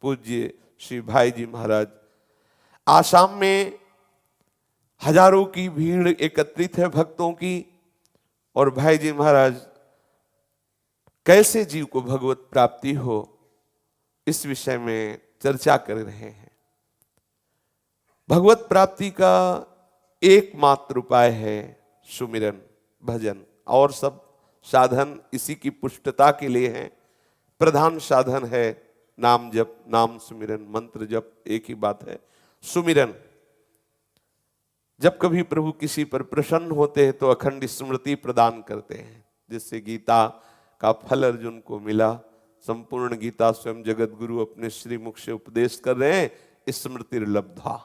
पूज्य श्री भाई जी महाराज। आसाम में हजारों की भीड़ एकत्रित है भक्तों की, और भाई जी महाराज कैसे जीव को भगवत प्राप्ति हो इस विषय में चर्चा कर रहे हैं। भगवत प्राप्ति का एकमात्र उपाय है सुमिरन, भजन, और सब साधन इसी की पुष्टता के लिए हैं। प्रधान साधन है नाम जप, नाम सुमिरन, मंत्र जप, एक ही बात है सुमिरन। जब कभी प्रभु किसी पर प्रसन्न होते हैं तो अखंड स्मृति प्रदान करते हैं, जिससे गीता का फल अर्जुन को मिला। संपूर्ण गीता स्वयं जगत गुरु अपने श्री मुख से उपदेश कर रहे हैं, स्मृति लब्धा,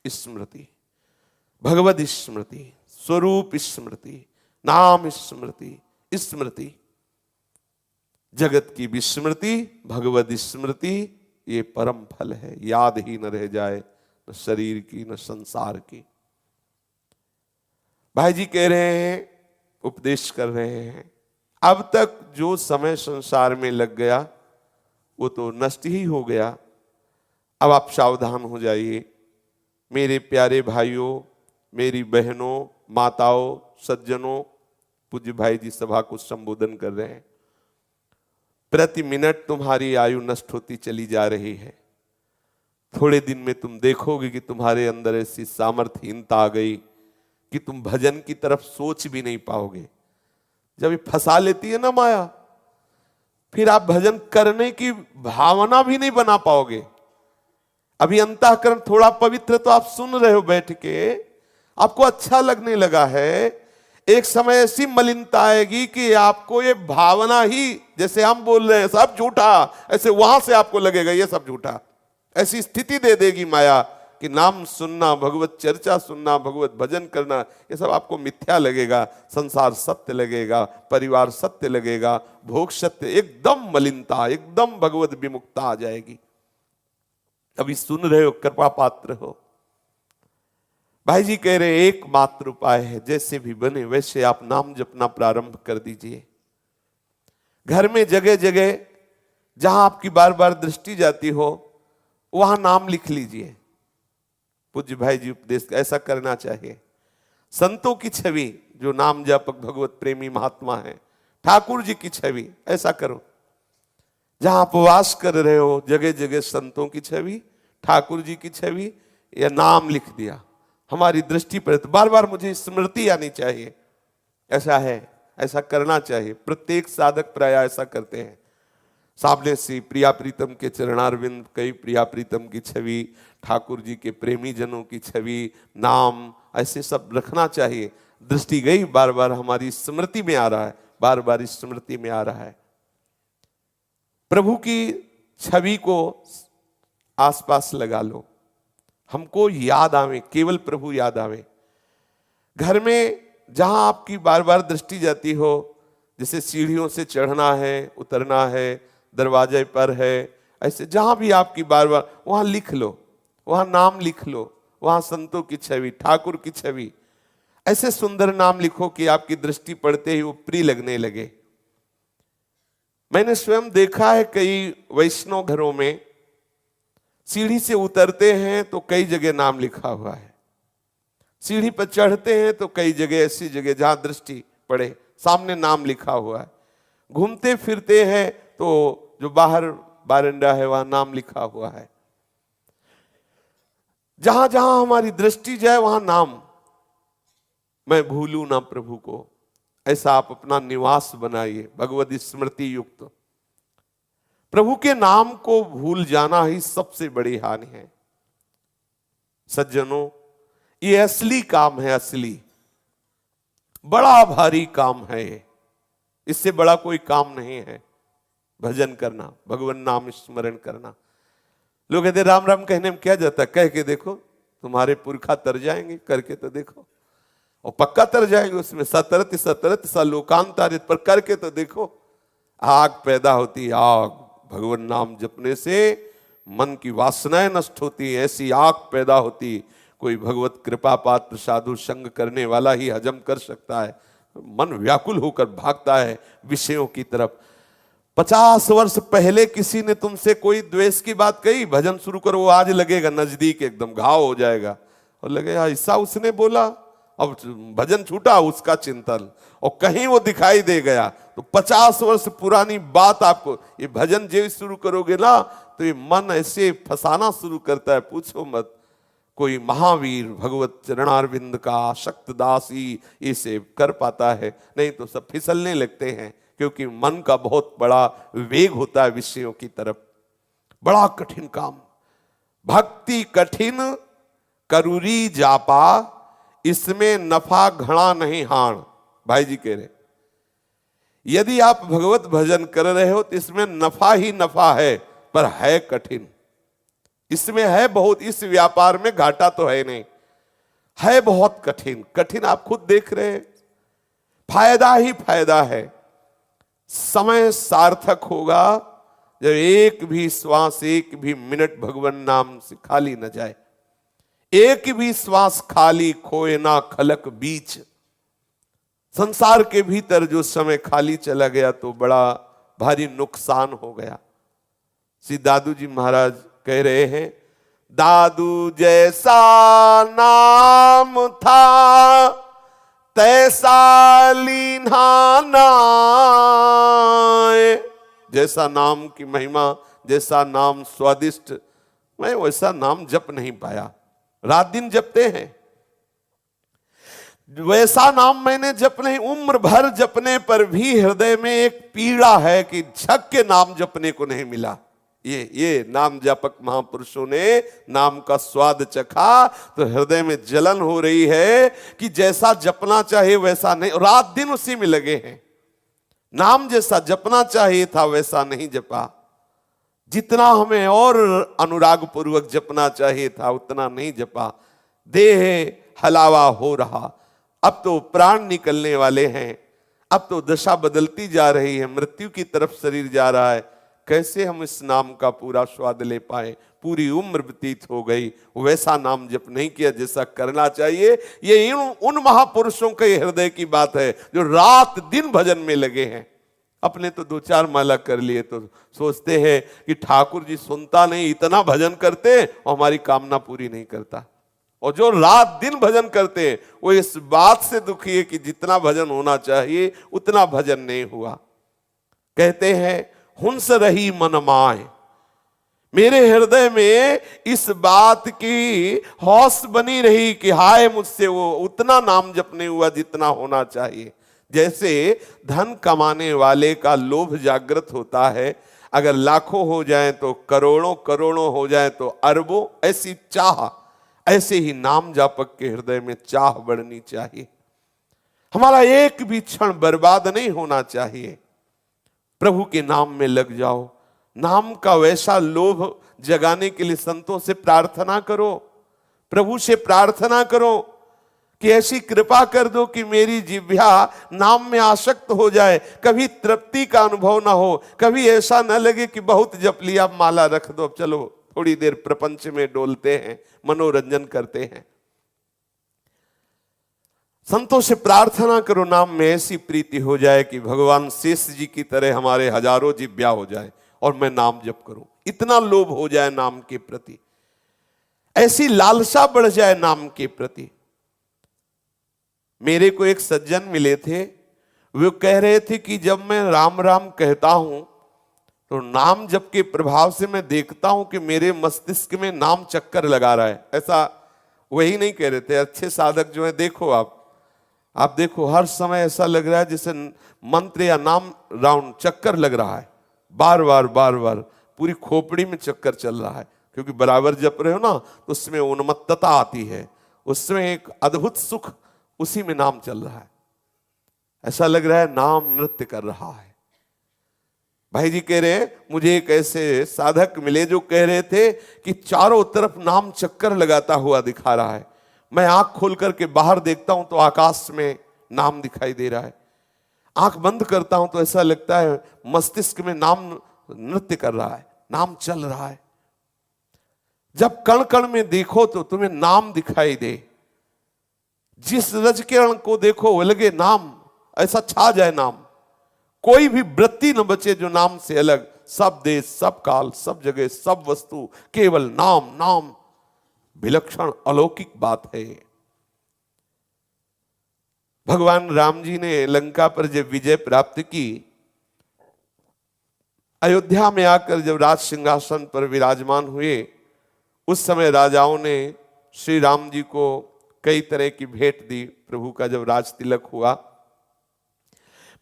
स्मृति, भगवद स्मृति, स्वरूप स्मृति, नाम स्मृति, स्मृति, जगत की विस्मृति, भगवद स्मृति, ये परम फल है। याद ही न रह जाए, न शरीर की न संसार की। भाई जी कह रहे हैं, उपदेश कर रहे हैं, अब तक जो समय संसार में लग गया वो तो नष्ट ही हो गया। अब आप सावधान हो जाइए मेरे प्यारे भाइयों, मेरी बहनों, माताओं, सज्जनों। पूज्य भाई जी सभा को संबोधन कर रहे हैं। प्रति मिनट तुम्हारी आयु नष्ट होती चली जा रही है। थोड़े दिन में तुम देखोगे कि तुम्हारे अंदर ऐसी सामर्थ्यहीनता आ गई कि तुम भजन की तरफ सोच भी नहीं पाओगे। जब ये फंसा लेती है ना माया, फिर आप भजन करने की भावना भी नहीं बना पाओगे। अभी अंतःकरण थोड़ा पवित्र, तो आप सुन रहे हो बैठ के, आपको अच्छा लगने लगा है। एक समय ऐसी मलिनता आएगी कि आपको ये भावना ही, जैसे हम बोल रहे हैं सब झूठा, ऐसे वहां से आपको लगेगा ये सब झूठा। ऐसी स्थिति दे देगी माया कि नाम सुनना, भगवत चर्चा सुनना, भगवत भजन करना, ये सब आपको मिथ्या लगेगा। संसार सत्य लगेगा, परिवार सत्य लगेगा, भोग सत्य, एकदम मलिनता, एकदम भगवत विमुक्ता आ जाएगी। अभी सुन रहे हो, कृपा पात्र हो। भाई जी कह रहे एकमात्र उपाय है, जैसे भी बने वैसे आप नाम जपना प्रारंभ कर दीजिए। घर में जगह जगह जहां आपकी बार बार दृष्टि जाती हो वहां नाम लिख लीजिए। पूज्य भाई जी उपदेश ऐसा करना चाहिए। संतों की छवि, जो नाम जापक भगवत प्रेमी महात्मा है, ठाकुर जी की छवि, ऐसा करो। जहां आप वास कर रहे हो जगह जगह संतों की छवि, ठाकुर जी की छवि, या नाम लिख दिया। हमारी दृष्टि पर तो बार बार मुझे स्मृति आनी चाहिए। ऐसा है, ऐसा करना चाहिए। प्रत्येक साधक प्राय ऐसा करते हैं। सामने से प्रिया प्रीतम के चरणारविंद, कई प्रिया प्रीतम की छवि, ठाकुर जी के प्रेमी जनों की छवि, नाम, ऐसे सब रखना चाहिए। दृष्टि गई, बार बार हमारी स्मृति में आ रहा है, बार बार स्मृति में आ रहा है। प्रभु की छवि को आसपास लगा लो, हमको याद आवे, केवल प्रभु याद आवे। घर में जहां आपकी बार बार दृष्टि जाती हो, जैसे सीढ़ियों से चढ़ना है, उतरना है, दरवाजे पर है, ऐसे जहां भी आपकी बार बार, वहां लिख लो, वहां नाम लिख लो, वहां संतों की छवि, ठाकुर की छवि, ऐसे सुंदर नाम लिखो कि आपकी दृष्टि पड़ते ही वो प्रिय लगने लगे। मैंने स्वयं देखा है कई वैष्णव घरों में, सीढ़ी से उतरते हैं तो कई जगह नाम लिखा हुआ है, सीढ़ी पर चढ़ते हैं तो कई जगह ऐसी जगह जहां दृष्टि पड़े सामने नाम लिखा हुआ है। घूमते फिरते हैं तो जो बाहर बारंडा है वहां नाम लिखा हुआ है। जहां जहां हमारी दृष्टि जाए वहां नाम। मैं भूलूं ना प्रभु को, ऐसा आप अपना निवास बनाइए भगवत स्मृति युक्त। प्रभु के नाम को भूल जाना ही सबसे बड़ी हानि है। सज्जनों, ये असली काम है, असली बड़ा भारी काम है ये। इससे बड़ा कोई काम नहीं है भजन करना, भगवान नाम स्मरण करना। लोग कहते राम राम कहने में क्या जाता है, कह के देखो तुम्हारे पुरखा तर जाएंगे, करके तो देखो, और पक्का तर जाएंगे। उसमें सतरत सतरत सा लोकांतरित, पर करके तो देखो। आग पैदा होती, आग भगवान नाम जपने से मन की वासनाएं नष्ट होती, ऐसी आग पैदा होती। कोई भगवत कृपा पात्र साधु संग करने वाला ही हजम कर सकता है। मन व्याकुल होकर भागता है विषयों की तरफ। 50 वर्ष पहले किसी ने तुमसे कोई द्वेष की बात कही, भजन शुरू करो, वो आज लगेगा नजदीक, एकदम घाव हो जाएगा और लगेगा ऐसा उसने बोला, अब भजन छूटा उसका चिंतन, और कहीं वो दिखाई दे गया तो 50 वर्ष पुरानी बात आपको, ये भजन जो शुरू करोगे ना तो ये मन ऐसे फंसाना शुरू करता है, पूछो मत। कोई महावीर भगवत चरणारविंद का शक्तदास ही इसे कर पाता है, नहीं तो सब फिसलने लगते हैं, क्योंकि मन का बहुत बड़ा वेग होता है विषयों की तरफ। बड़ा कठिन काम, भक्ति कठिन करूरी जापा, इसमें नफा घड़ा नहीं हाण। भाई जी कह रहे यदि आप भगवत भजन कर रहे हो तो इसमें नफा ही नफा है, पर है कठिन। इसमें है बहुत, इस व्यापार में घाटा तो है नहीं, है बहुत कठिन। कठिन आप खुद देख रहे हैं, फायदा ही फायदा है। समय सार्थक होगा जब एक भी श्वास, एक भी मिनट भगवान नाम से खाली न जाए। एक भी श्वास खाली खोए ना खलक बीच। संसार के भीतर जो समय खाली चला गया तो बड़ा भारी नुकसान हो गया। श्री दादू जी महाराज कह रहे हैं, दादू जैसा नाम था तैसा लीन्हा नाय। जैसा नाम की महिमा, जैसा नाम स्वादिष्ट, मैं वैसा नाम जप नहीं पाया। रात दिन जपते हैं, वैसा नाम मैंने जप नहीं, उम्र भर जपने पर भी हृदय में एक पीड़ा है कि झक के नाम जपने को नहीं मिला। ये नाम जापक महापुरुषों ने नाम का स्वाद चखा तो हृदय में जलन हो रही है कि जैसा जपना चाहिए वैसा नहीं, रात दिन उसी में लगे हैं। नाम जैसा जपना चाहिए था वैसा नहीं जपा, जितना हमें और अनुराग पूर्वक जपना चाहिए था उतना नहीं जपा। देह हलावा हो रहा, अब तो प्राण निकलने वाले हैं, अब तो दशा बदलती जा रही है, मृत्यु की तरफ शरीर जा रहा है। कैसे हम इस नाम का पूरा स्वाद ले पाए? पूरी उम्र व्यतीत हो गई, वैसा नाम जप नहीं किया जैसा करना चाहिए। ये उन महापुरुषों के हृदय की बात है जो रात दिन भजन में लगे हैं। अपने तो 2-4 माला कर लिए तो सोचते हैं कि ठाकुर जी सुनता नहीं, इतना भजन करते और हमारी कामना पूरी नहीं करता। और जो रात दिन भजन करते हैं वो इस बात से दुखी है कि जितना भजन होना चाहिए उतना भजन नहीं हुआ। कहते हैं हुंस रही मन माए, मेरे हृदय में इस बात की हौस बनी रही कि हाय मुझसे वो उतना नाम जप नहीं हुआ जितना होना चाहिए। जैसे धन कमाने वाले का लोभ जागृत होता है, अगर लाखों हो जाए तो करोड़ों, करोड़ों हो जाए तो अरबों, ऐसी चाह, ऐसे ही नाम जापक के हृदय में चाह बढ़नी चाहिए। हमारा एक भी क्षण बर्बाद नहीं होना चाहिए। प्रभु के नाम में लग जाओ। नाम का वैसा लोभ जगाने के लिए संतों से प्रार्थना करो, प्रभु से प्रार्थना करो कि ऐसी कृपा कर दो कि मेरी जिह्वा नाम में आसक्त हो जाए, कभी तृप्ति का अनुभव ना हो, कभी ऐसा न लगे कि बहुत जप लिया, माला रख दो, चलो थोड़ी देर प्रपंच में डोलते हैं, मनोरंजन करते हैं। संतों से प्रार्थना करो नाम में ऐसी प्रीति हो जाए कि भगवान शेष जी की तरह हमारे हजारों जिह्वा हो जाए और मैं नाम जप करूं। इतना लोभ हो जाए नाम के प्रति, ऐसी लालसा बढ़ जाए नाम के प्रति। मेरे को एक सज्जन मिले थे, वो कह रहे थे कि जब मैं राम राम कहता हूं तो नाम जप के प्रभाव से मैं देखता हूं कि मेरे मस्तिष्क में नाम चक्कर लगा रहा है। ऐसा वही नहीं कह रहे थे, अच्छे साधक जो है देखो आप देखो हर समय ऐसा लग रहा है जैसे मंत्र या नाम राउंड चक्कर लग रहा है, बार बार पूरी खोपड़ी में चक्कर चल रहा है, क्योंकि बराबर जप रहे हो ना तो उसमें उन्मत्तता आती है, उसमें एक अद्भुत सुख, उसी में नाम चल रहा है। ऐसा लग रहा है नाम नृत्य कर रहा है। भाई जी कह रहे हैं मुझे एक ऐसे साधक मिले जो कह रहे थे कि चारों तरफ नाम चक्कर लगाता हुआ दिखा रहा है। मैं आंख खोल करके बाहर देखता हूं तो आकाश में नाम दिखाई दे रहा है, आंख बंद करता हूं तो ऐसा लगता है मस्तिष्क में नाम नृत्य कर रहा है, नाम चल रहा है। जब कण कण में देखो तो तुम्हें नाम दिखाई दे, जिस रज किरण को देखो वो लगे नाम, ऐसा छा जाए नाम। कोई भी वृत्ति न बचे जो नाम से अलग। सब देश, सब काल, सब जगह, सब वस्तु, केवल नाम, नाम विलक्षण अलौकिक बात है। भगवान राम जी ने लंका पर जब विजय प्राप्त की, अयोध्या में आकर जब राज सिंहासन पर विराजमान हुए, उस समय राजाओं ने श्री राम जी को कई तरह की भेंट दी। प्रभु का जब राज तिलक हुआ,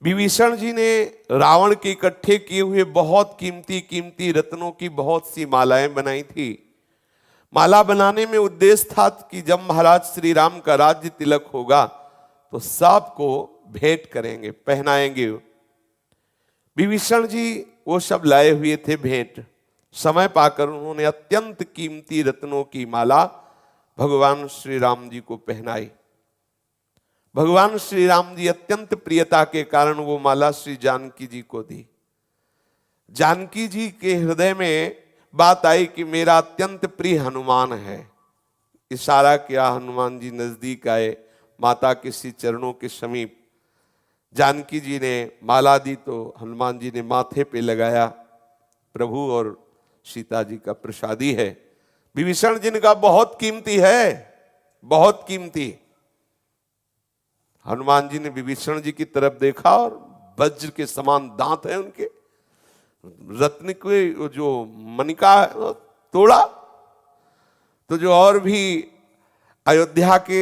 विभीषण जी ने रावण के इकट्ठे किए हुए बहुत कीमती कीमती रत्नों की बहुत सी मालाएं बनाई थी। माला बनाने में उद्देश्य था कि जब महाराज श्री राम का राज्य तिलक होगा तो सबको भेंट करेंगे, पहनाएंगे। विभीषण जी वो सब लाए हुए थे भेंट। समय पाकर उन्होंने अत्यंत कीमती रत्नों की माला भगवान श्री राम जी को पहनाई। भगवान श्री राम जी अत्यंत प्रियता के कारण वो माला श्री जानकी जी को दी। जानकी जी के हृदय में बात आई कि मेरा अत्यंत प्रिय हनुमान है। इशारा किया, हनुमान जी नजदीक आए, माता के श्री चरणों के समीप। जानकी जी ने माला दी तो हनुमान जी ने माथे पे लगाया। प्रभु और सीता जी का प्रसादी है। विभीषण जी ने कहा बहुत कीमती है, बहुत कीमती। हनुमान जी ने विभीषण जी की तरफ देखा और वज्र के समान दांत है उनके, रत्न के जो मणिका तोड़ा। तो जो और भी अयोध्या के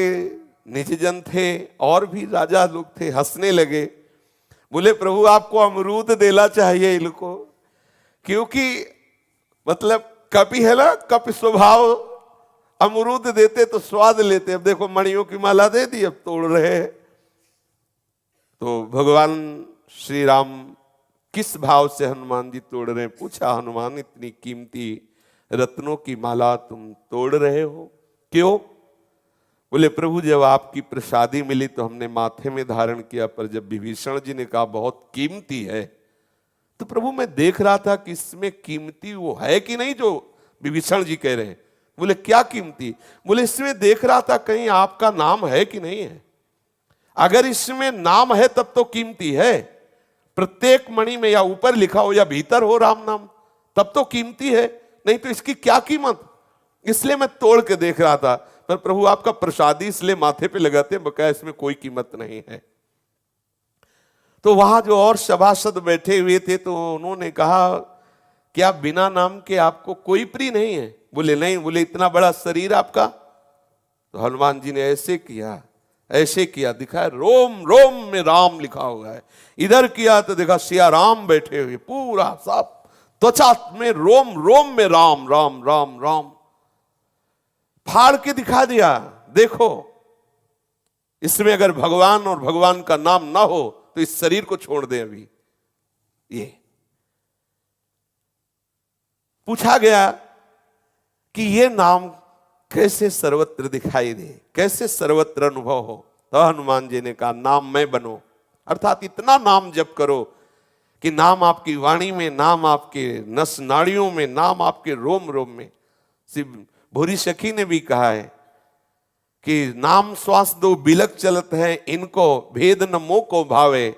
निजजन थे और भी राजा लोग थे, हंसने लगे। बोले प्रभु आपको अमरूद देना चाहिए इनको, क्योंकि मतलब कपि है ना, कपि स्वभाव, अमरूद देते तो स्वाद लेते। अब देखो मणियों की माला दे दी, अब तोड़ रहे हैं। तो भगवान श्री राम किस भाव से हनुमान जी तोड़ रहे हैं? पूछा, हनुमान इतनी कीमती रत्नों की माला तुम तोड़ रहे हो, क्यों? बोले प्रभु जब आपकी प्रसादी मिली तो हमने माथे में धारण किया, पर जब विभीषण जी ने कहा बहुत कीमती है, तो प्रभु मैं देख रहा था कि इसमें कीमती वो है कि नहीं जो विभीषण जी कह रहे हैं। बोले क्या कीमती? बोले इसमें देख रहा था कहीं आपका नाम है कि नहीं है। अगर इसमें नाम है तब तो कीमती है। प्रत्येक मणि में या ऊपर लिखा हो या भीतर हो राम नाम, तब तो कीमती है, नहीं तो इसकी क्या कीमत? इसलिए मैं तोड़ के देख रहा था। पर प्रभु आपका प्रसादी इसलिए माथे पे लगाते हैं, बकाया इसमें कोई कीमत नहीं है। तो वहां जो और सभासद बैठे हुए थे तो उन्होंने कहा क्या बिना नाम के आपको कोई प्रिय नहीं है? बोले नहीं। बोले इतना बड़ा शरीर आपका? तो हनुमान जी ने ऐसे किया, ऐसे किया, दिखा रोम रोम में राम लिखा हुआ है। इधर किया तो देखा सिया राम बैठे हुए, पूरा सब त्वचा में रोम रोम में राम राम राम राम। फाड़ के दिखा दिया, देखो इसमें अगर भगवान और भगवान का नाम ना हो तो इस शरीर को छोड़ दें। अभी ये पूछा गया कि ये नाम कैसे सर्वत्र दिखाई दे, कैसे सर्वत्र अनुभव हो? तो हनुमान जी ने कहा नाम में बनो, अर्थात इतना नाम जप करो कि नाम आपकी वाणी में, नाम आपके नस नाड़ियों में, नाम आपके रोम रोम में। शिव भूरी सखी ने भी कहा है कि नाम श्वास दो बिलक चलत है, इनको भेद न मोह को भावे।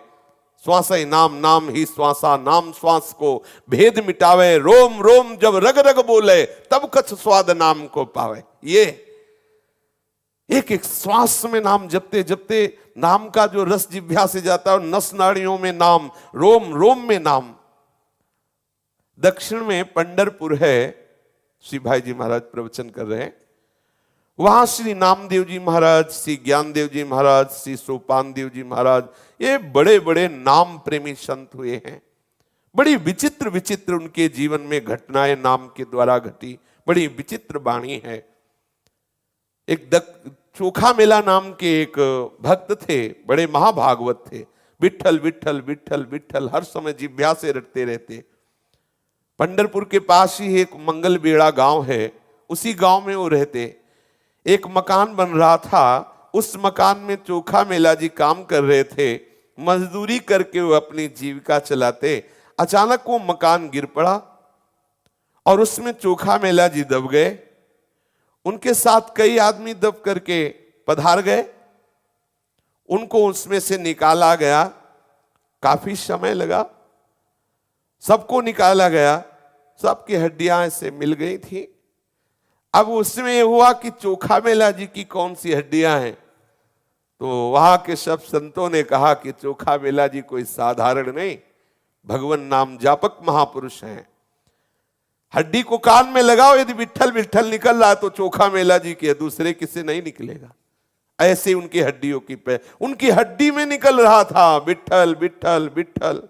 श्वास ही नाम, नाम ही श्वासा, नाम श्वास को भेद मिटावे। रोम रोम जब रग रग बोले, तब कछ स्वाद नाम को पावे। ये एक एक श्वास में नाम जपते जपते नाम का जो रस जिह्वा से जाता है, नस नाड़ियों में नाम, रोम रोम में नाम। दक्षिण में पंढरपुर है, श्री भाई जी महाराज प्रवचन कर रहे हैं। वहां श्री नामदेव जी महाराज, श्री ज्ञानदेव जी महाराज, श्री सोपान देव जी महाराज, ये बड़े बड़े नाम प्रेमी संत हुए हैं। बड़ी विचित्र विचित्र उनके जीवन में घटनाएं नाम के द्वारा घटी, बड़ी विचित्र वाणी है। एक चोखा मेला नाम के एक भक्त थे, बड़े महाभागवत थे। विठल विठल विठल विठल हर समय जिह्वा से रटते रहते। पंढरपुर के पास ही एक मंगल बेड़ा गांव है, उसी गांव में वो रहते। एक मकान बन रहा था, उस मकान में चोखा मेला जी काम कर रहे थे। मजदूरी करके वो अपनी जीविका चलाते। अचानक वो मकान गिर पड़ा और उसमें चोखा मेला जी दब गए। उनके साथ कई आदमी दब करके पधार गए। उनको उसमें से निकाला गया काफी समय लगा, सबको निकाला गया, सबकी हड्डियां ऐसे मिल गई थी। अब उसमें यह हुआ कि चोखा मेला जी की कौन सी हड्डियां हैं, तो वहां के सब संतों ने कहा कि चोखा मेला जी कोई साधारण नहीं, भगवान नाम जापक महापुरुष हैं। हड्डी को कान में लगाओ, यदि विट्ठल विट्ठल निकल रहा तो चोखा मेला जी के, दूसरे किसी नहीं निकलेगा। ऐसे उनकी हड्डियों की उनकी हड्डी में निकल रहा था विट्ठल विट्ठल विट्ठल।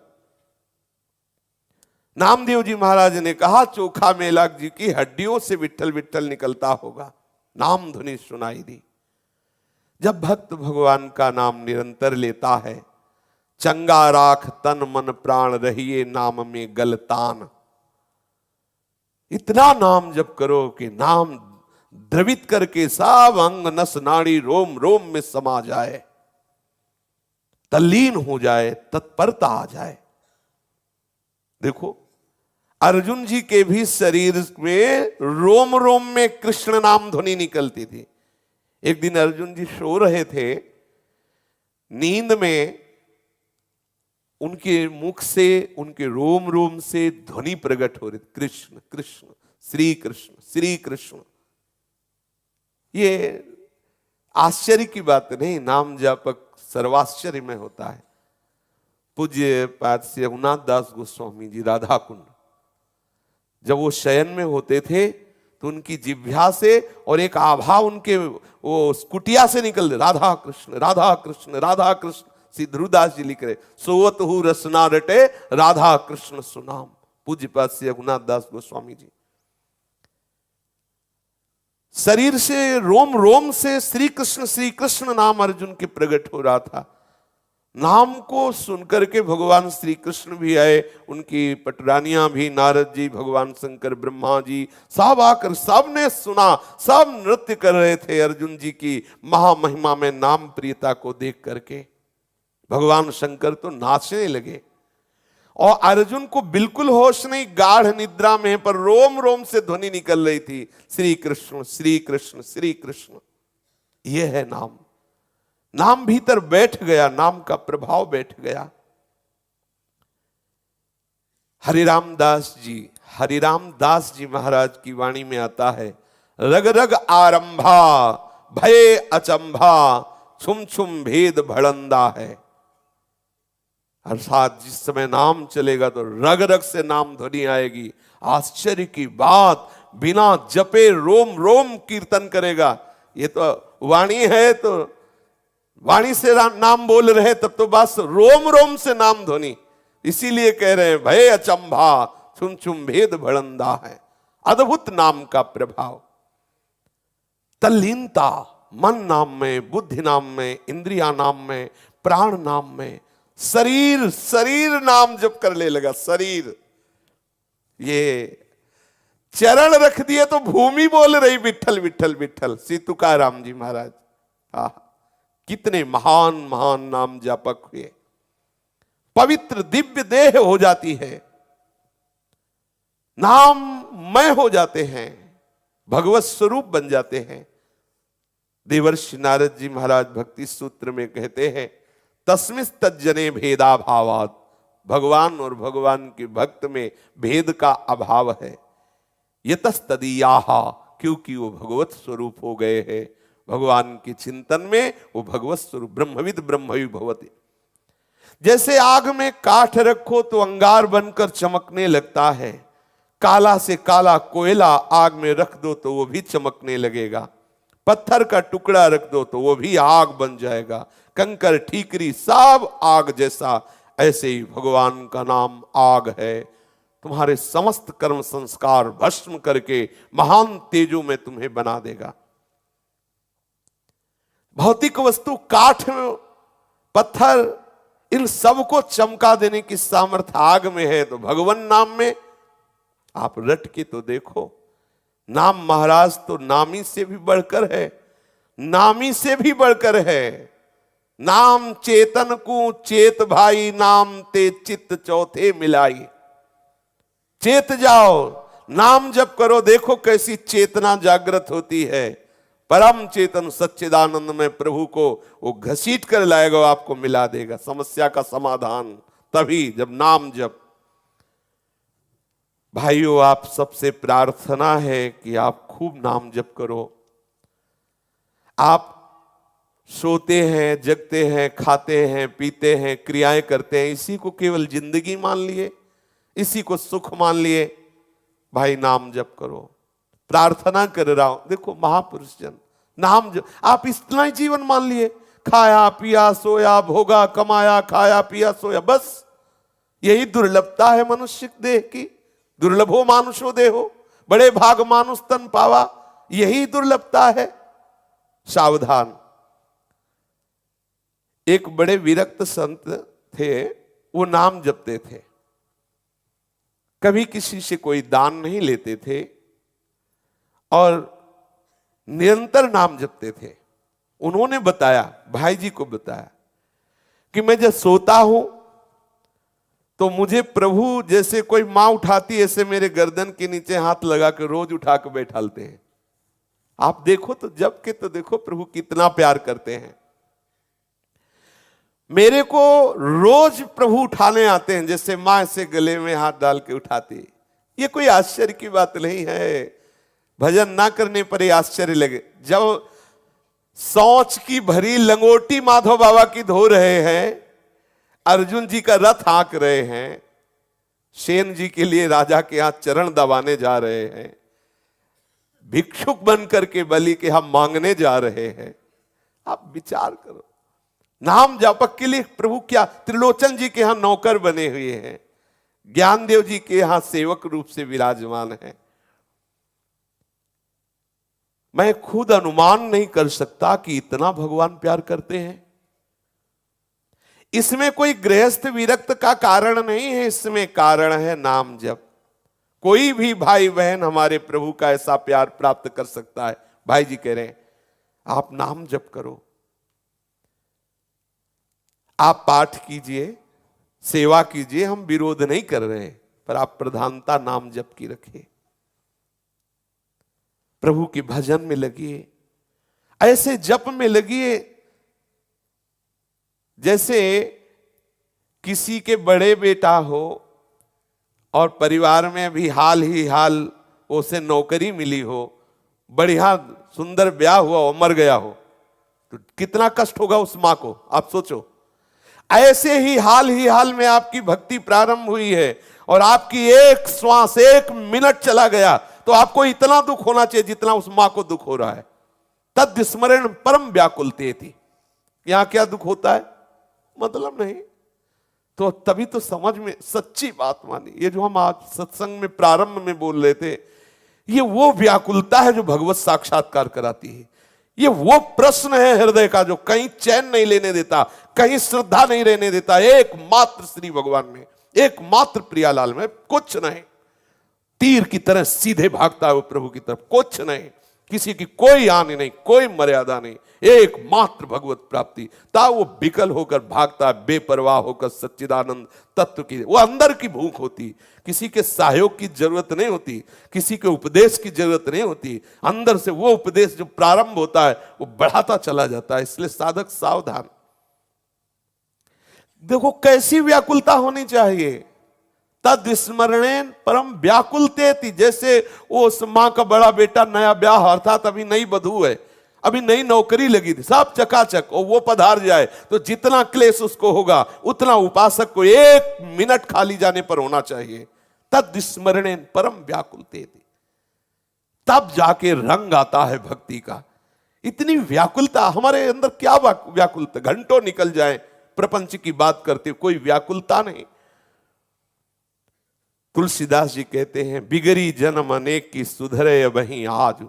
नामदेव जी महाराज ने कहा चोखा मेला जी की हड्डियों से विट्ठल विट्ठल निकलता होगा। नाम ध्वनि सुनाई दी। जब भक्त भगवान का नाम निरंतर लेता है, चंगा राख तन मन प्राण रहिए नाम में गलतान। इतना नाम जप करो कि नाम द्रवित करके सब अंग नस नाड़ी रोम रोम में समा जाए, तल्लीन हो जाए, तत्परता आ जाए। देखो अर्जुन जी के भी शरीर में रोम रोम में कृष्ण नाम ध्वनि निकलती थी। एक दिन अर्जुन जी सो रहे थे, नींद में उनके मुख से, उनके रोम रोम से ध्वनि प्रकट हो रही, कृष्ण कृष्ण श्री कृष्ण श्री कृष्ण। ये आश्चर्य की बात नहीं, नाम जापक सर्वाश्चर्य में होता है। पूज्य पाद श्री रघुनाथ दास गोस्वामी जी राधा कुंड, जब वो शयन में होते थे तो उनकी जिह्वा से और एक आभा उनके वो कुटिया से निकल, राधा कृष्ण राधा कृष्ण राधा कृष्ण। श्री ध्रुवदास जी लिख रहे, सोवत हु रसना रटे राधा कृष्ण सुनाम। पूज्य पाद श्री रघुनाथ दास गोस्वामी जी। शरीर से रोम रोम से श्री कृष्ण नाम अर्जुन के प्रकट हो रहा था। नाम को सुनकर के भगवान श्री कृष्ण भी आए, उनकी पटरानियां भी, नारद जी, भगवान शंकर, ब्रह्मा जी, सब आकर सबने सुना, सब नृत्य कर रहे थे अर्जुन जी की महामहिमा में नाम प्रियता को देख करके। भगवान शंकर तो नाचने लगे और अर्जुन को बिल्कुल होश नहीं, गाढ़ निद्रा में, पर रोम रोम से ध्वनि निकल रही थी, श्री कृष्ण श्री कृष्ण श्री कृष्ण। यह है नाम। नाम भीतर बैठ गया, नाम का प्रभाव बैठ गया। हरिराम दास जी महाराज की वाणी में आता है, रग रग आरंभा भय अचंभा छुम छुम भेद भड़ंदा है। अर्थात जिस समय नाम चलेगा तो रग रग से नाम ध्वनि आएगी। आश्चर्य की बात, बिना जपे रोम रोम कीर्तन करेगा। ये तो वाणी है, तो वाणी से नाम बोल रहे, तब तो बस रोम रोम से नाम ध्वनि। इसीलिए कह रहे हैं भय अचंभा छुम छुम भेद भड़ंदा है। अद्भुत नाम का प्रभाव। तल्लीनता मन नाम में, बुद्धि नाम में, इंद्रिया नाम में, प्राण नाम में, शरीर नाम जप कर ले लगा। शरीर, ये चरण रख दिए तो भूमि बोल रही विट्ठल विट्ठल विट्ठल। श्री तुकाराम जी महाराज, कितने महान महान नाम जापक हुए। पवित्र दिव्य देह हो जाती है, नाममय हो जाते हैं, भगवत स्वरूप बन जाते हैं। देवर्षि नारद जी महाराज भक्ति सूत्र में कहते हैं, तस्मिस् तज्जने भेदा भावात। भगवान और भगवान के भक्त में भेद का अभाव है। यतस्तदीयाहा, क्योंकि वो भगवत स्वरूप हो गए हैं। भगवान के चिंतन में वो भगवत स्वरूप, ब्रह्मविद ब्रह्मवि भवति। जैसे आग में काठ रखो तो अंगार बनकर चमकने लगता है, काला से काला कोयला आग में रख दो तो वो भी चमकने लगेगा। पत्थर का टुकड़ा रख दो तो वो भी आग बन जाएगा। कंकर ठीकरी सब आग जैसा, ऐसे ही भगवान का नाम आग है। तुम्हारे समस्त कर्म संस्कार भस्म करके महान तेजों में तुम्हें बना देगा। भौतिक वस्तु, काठ, पत्थर, इन सबको चमका देने की सामर्थ्य आग में है, तो भगवान नाम में आप रट के तो देखो। नाम महाराज तो नामी से भी बढ़कर है, नामी से भी बढ़कर है। नाम चेतन को चेत भाई, नाम ते चित्त चौथे मिलाई। चेत जाओ, नाम जप करो, देखो कैसी चेतना जागृत होती है। परम चेतन सच्चिदानंद में प्रभु को वो घसीट कर लाएगा, आपको मिला देगा समस्या का समाधान। तभी जब नाम जप। भाइयों, आप सबसे प्रार्थना है कि आप खूब नाम जप करो। आप सोते हैं, जगते हैं, खाते हैं, पीते हैं, क्रियाएं करते हैं, इसी को केवल जिंदगी मान लिए, इसी को सुख मान लिए। भाई नाम जप करो। प्रार्थना कर रहा हूं, देखो महापुरुष जन नाम जप, आप इतना ही जीवन मान लिए, खाया पिया सोया, भोगा कमाया, खाया पिया सोया, बस यही दुर्लभता है मनुष्य देह की। दुर्लभो मानुषो देहो, बड़े भाग मानुष तन पावा, यही दुर्लभता है। सावधान। एक बड़े विरक्त संत थे, वो नाम जपते थे, कभी किसी से कोई दान नहीं लेते थे और निरंतर नाम जपते थे। उन्होंने बताया, भाई जी को बताया कि मैं जब सोता हूं तो मुझे प्रभु जैसे कोई मां उठाती है, ऐसे मेरे गर्दन के नीचे हाथ लगा कर रोज उठा कर बैठालते हैं। आप देखो तो जब के तो देखो प्रभु कितना प्यार करते हैं। मेरे को रोज प्रभु उठाने आते हैं, जैसे मां से गले में हाथ डाल के उठाती। ये कोई आश्चर्य की बात नहीं है। भजन ना करने पर ये आश्चर्य लगे। जब सोच की भरी लंगोटी माधव बाबा की धो रहे हैं, अर्जुन जी का रथ हाँक रहे हैं, सेन जी के लिए राजा के हाथ चरण दबाने जा रहे हैं, भिक्षुक बन करके बलि के हम मांगने जा रहे हैं। आप विचार करो, नाम जापक के लिए प्रभु क्या त्रिलोचन जी के यहां नौकर बने हुए हैं, ज्ञानदेव जी के यहां सेवक रूप से विराजमान है। मैं खुद अनुमान नहीं कर सकता कि इतना भगवान प्यार करते हैं। इसमें कोई गृहस्थ विरक्त का कारण नहीं है, इसमें कारण है नाम जप। कोई भी भाई बहन हमारे प्रभु का ऐसा प्यार प्राप्त कर सकता है। भाई जी कह रहे हैं आप नाम जप करो, आप पाठ कीजिए, सेवा कीजिए, हम विरोध नहीं कर रहे हैं, पर आप प्रधानता नाम जप की रखिए। प्रभु के भजन में लगिए, ऐसे जप में लगिए जैसे किसी के बड़े बेटा हो और परिवार में भी हाल ही हाल उसे नौकरी मिली हो, बढ़िया सुंदर ब्याह हुआ हो, मर गया हो, तो कितना कष्ट होगा उस मां को, आप सोचो। ऐसे ही हाल में आपकी भक्ति प्रारंभ हुई है और आपकी एक श्वास, एक मिनट चला गया, तो आपको इतना दुख होना चाहिए जितना उस मां को दुख हो रहा है। तद स्मरण परम व्याकुलते थी। यहां क्या दुख होता है, मतलब नहीं। तो तभी तो समझ में सच्ची बात मानी। ये जो हम आज सत्संग में प्रारंभ में बोल रहे थे, ये वो व्याकुलता है जो भगवत साक्षात्कार कराती है। ये वो प्रश्न है हृदय का जो कहीं चैन नहीं लेने देता, कहीं श्रद्धा नहीं रहने देता। एकमात्र श्री भगवान में, एकमात्र प्रियालाल में, कुछ नहीं। तीर की तरह सीधे भागता है वो प्रभु की तरफ, कुछ नहीं, किसी की कोई हानि नहीं, कोई मर्यादा नहीं, एकमात्र भगवत प्राप्ति। ता वो विकल होकर भागता है, बेपरवाह होकर सच्चिदानंद तत्व की। वो अंदर की भूख होती, किसी के सहयोग की जरूरत नहीं होती, किसी के उपदेश की जरूरत नहीं होती। अंदर से वो उपदेश जो प्रारंभ होता है वो बढ़ाता चला जाता है। इसलिए साधक सावधान। देखो कैसी व्याकुलता होनी चाहिए। तद स्मरणेन परम व्याकुलते थी। जैसे वो उस मां का बड़ा बेटा नया ब्याह, अर्थात अभी नई बधू है, अभी नई नौकरी लगी थी, सब चकाचक, और वो पधार जाए तो जितना क्लेश उसको होगा उतना उपासक को एक मिनट खाली जाने पर होना चाहिए। तद स्मरणेन परम व्याकुलते थी। तब जाके रंग आता है भक्ति का। इतनी व्याकुलता हमारे अंदर, क्या व्याकुलता, घंटों निकल जाए प्रपंच की बात करते, कोई व्याकुलता नहीं। तुलसीदास जी कहते हैं, बिगड़ी जन्म अनेक की सुधरे वहीं आज।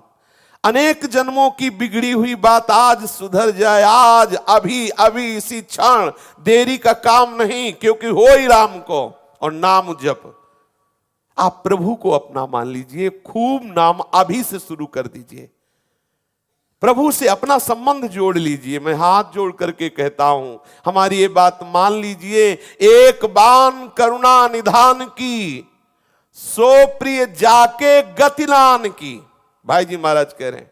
अनेक जन्मों की बिगड़ी हुई बात आज सुधर जाए, आज अभी अभी इसी क्षण, देरी का काम नहीं, क्योंकि हो ही राम को। और नाम जप, आप प्रभु को अपना मान लीजिए, खूब नाम अभी से शुरू कर दीजिए, प्रभु से अपना संबंध जोड़ लीजिए। मैं हाथ जोड़ करके कहता हूं, हमारी ये बात मान लीजिए। एक बान करुणा निधान की, सो प्रिय जाके गतिलान की। भाई जी महाराज कह रहे हैं,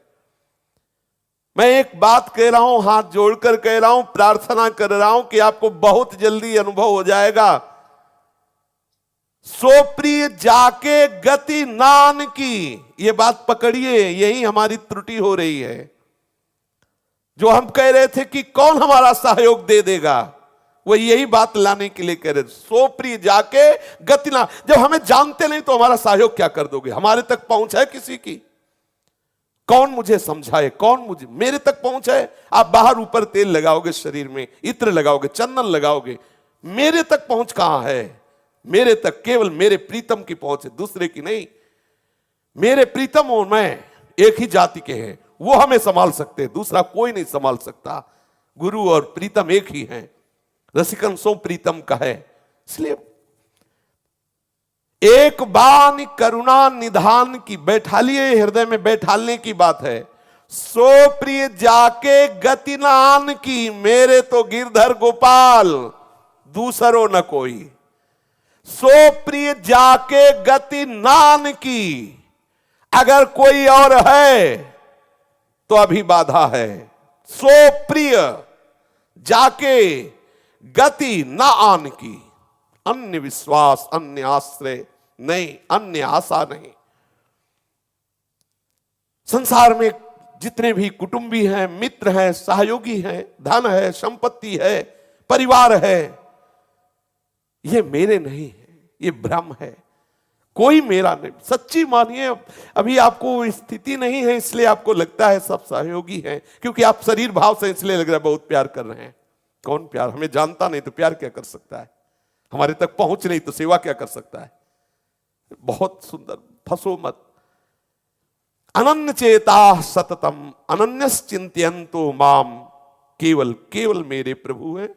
मैं एक बात कह रहा हूं, हाथ जोड़कर कह रहा हूं, प्रार्थना कर रहा हूं कि आपको बहुत जल्दी अनुभव हो जाएगा सो प्रिय जाके गति नान की। ये बात पकड़िए, यही हमारी त्रुटि हो रही है। जो हम कह रहे थे कि कौन हमारा सहयोग दे देगा, वो यही बात लाने के लिए कह रहे थे, सो प्रिय जाके गति ना। जब हमें जानते नहीं तो हमारा सहयोग क्या कर दोगे? हमारे तक पहुंच है किसी की? कौन मुझे समझाए, कौन मुझे, मेरे तक पहुंच है? आप बाहर ऊपर तेल लगाओगे, शरीर में इत्र लगाओगे, चंदन लगाओगे, मेरे तक पहुंच कहां है? मेरे तक केवल मेरे प्रीतम की पहुंच है, दूसरे की नहीं। मेरे प्रीतम और मैं एक ही जाति के हैं, वो हमें संभाल सकते हैं, दूसरा कोई नहीं संभाल सकता। गुरु और प्रीतम एक ही हैं। रसिकन सो प्रीतम का है। इसलिए एक बानी करुणा निधान की, बैठालिए, हृदय में बैठालने की बात है। सो प्रिय जाके गति नान की, मेरे तो गिरधर गोपाल, दूसरो न कोई। सो प्रिय जाके गति नान की, अगर कोई और है तो अभी बाधा है। सो प्रिय जाके गति न आन की, अन्य विश्वास, अन्य आश्रय नहीं, अन्य आशा नहीं। संसार में जितने भी कुटुंबी हैं, मित्र हैं, सहयोगी हैं, धन है, संपत्ति है, परिवार है, ये मेरे नहीं है, ये भ्रम है। कोई मेरा नहीं। सच्ची मानिए, अभी आपको स्थिति नहीं है इसलिए आपको लगता है सब सहयोगी हैं, क्योंकि आप शरीर भाव से इसलिए लग रहा है बहुत प्यार कर रहे हैं। कौन प्यार? हमें जानता नहीं तो प्यार क्या कर सकता है? हमारे तक पहुंच नहीं तो सेवा क्या कर सकता है? बहुत सुंदर, फंसो मत। अनन्य चेता सततम अनन्यश्चिंत्यन्तो माम, केवल केवल मेरे प्रभु है,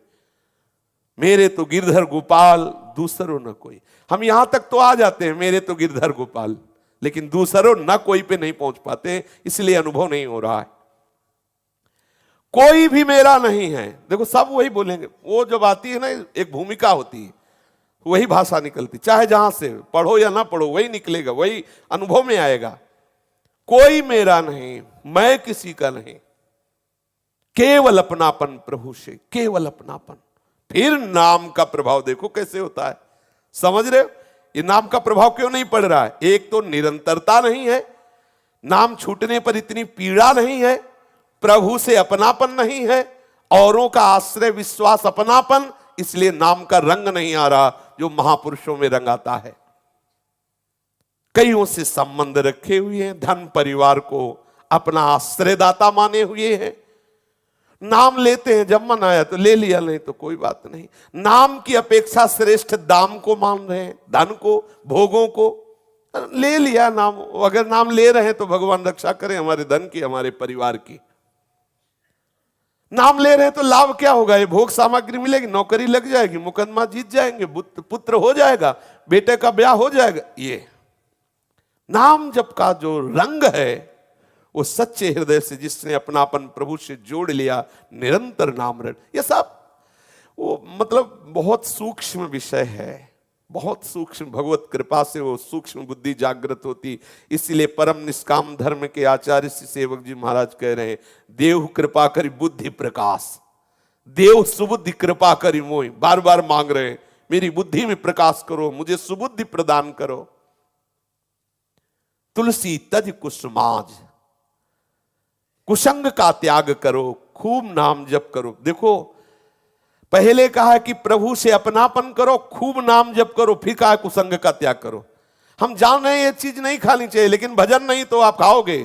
मेरे तो गिरधर गोपाल, दूसरो न कोई। हम यहां तक तो आ जाते हैं, मेरे तो गिरधर गोपाल, लेकिन दूसरो न कोई पे नहीं पहुंच पाते, इसलिए अनुभव नहीं हो रहा है। कोई भी मेरा नहीं है। देखो सब वही बोलेंगे, वो जब आती है ना, एक भूमिका होती है, वही भाषा निकलती, चाहे जहां से पढ़ो या ना पढ़ो वही निकलेगा, वही अनुभव में आएगा। कोई मेरा नहीं, मैं किसी का नहीं, केवल अपनापन प्रभु से, केवल अपनापन। फिर नाम का प्रभाव देखो कैसे होता है, समझ रहे हो? ये नाम का प्रभाव क्यों नहीं पड़ रहा है? एक तो निरंतरता नहीं है, नाम छूटने पर इतनी पीड़ा नहीं है, प्रभु से अपनापन नहीं है, औरों का आश्रय विश्वास अपनापन, इसलिए नाम का रंग नहीं आ रहा जो महापुरुषों में रंग आता है। कईयों से संबंध रखे हुए हैं, धन परिवार को अपना आश्रयदाता माने हुए हैं। नाम लेते हैं, जब मन आया तो ले लिया, नहीं तो कोई बात नहीं। नाम की अपेक्षा श्रेष्ठ दाम को मान रहे हैं, धन को, भोगों को ले लिया नाम। अगर नाम ले रहे हैं तो भगवान रक्षा करें हमारे धन की, हमारे परिवार की। नाम ले रहे हैं तो लाभ क्या होगा? ये भोग सामग्री मिलेगी, नौकरी लग जाएगी, मुकदमा जीत जाएंगे, पुत्र हो जाएगा, बेटे का ब्याह हो जाएगा। ये नाम जप का जो रंग है, वो सच्चे हृदय से जिसने अपनापन प्रभु से जोड़ लिया, निरंतर नाम रट, ये सब वो मतलब बहुत सूक्ष्म विषय है, बहुत सूक्ष्म। भगवत कृपा से वो सूक्ष्म बुद्धि जागृत होती। इसीलिए परम निष्काम धर्म के आचार्य श्री सेवक जी महाराज कह रहे हैं, देव कृपा करी बुद्धि प्रकाश, देव सुबुद्धि कृपा करी मोहि। बार बार मांग रहे हैं, मेरी बुद्धि में प्रकाश करो, मुझे सुबुद्धि प्रदान करो। तुलसी तज कुसुमाज, कुसंग का त्याग करो, खूब नाम जप करो। देखो पहले कहा कि प्रभु से अपनापन करो, खूब नाम जप करो, फिर कहा कुसंग का त्याग करो। हम जान रहे हैं ये चीज नहीं खानी चाहिए, लेकिन भजन नहीं तो आप खाओगे,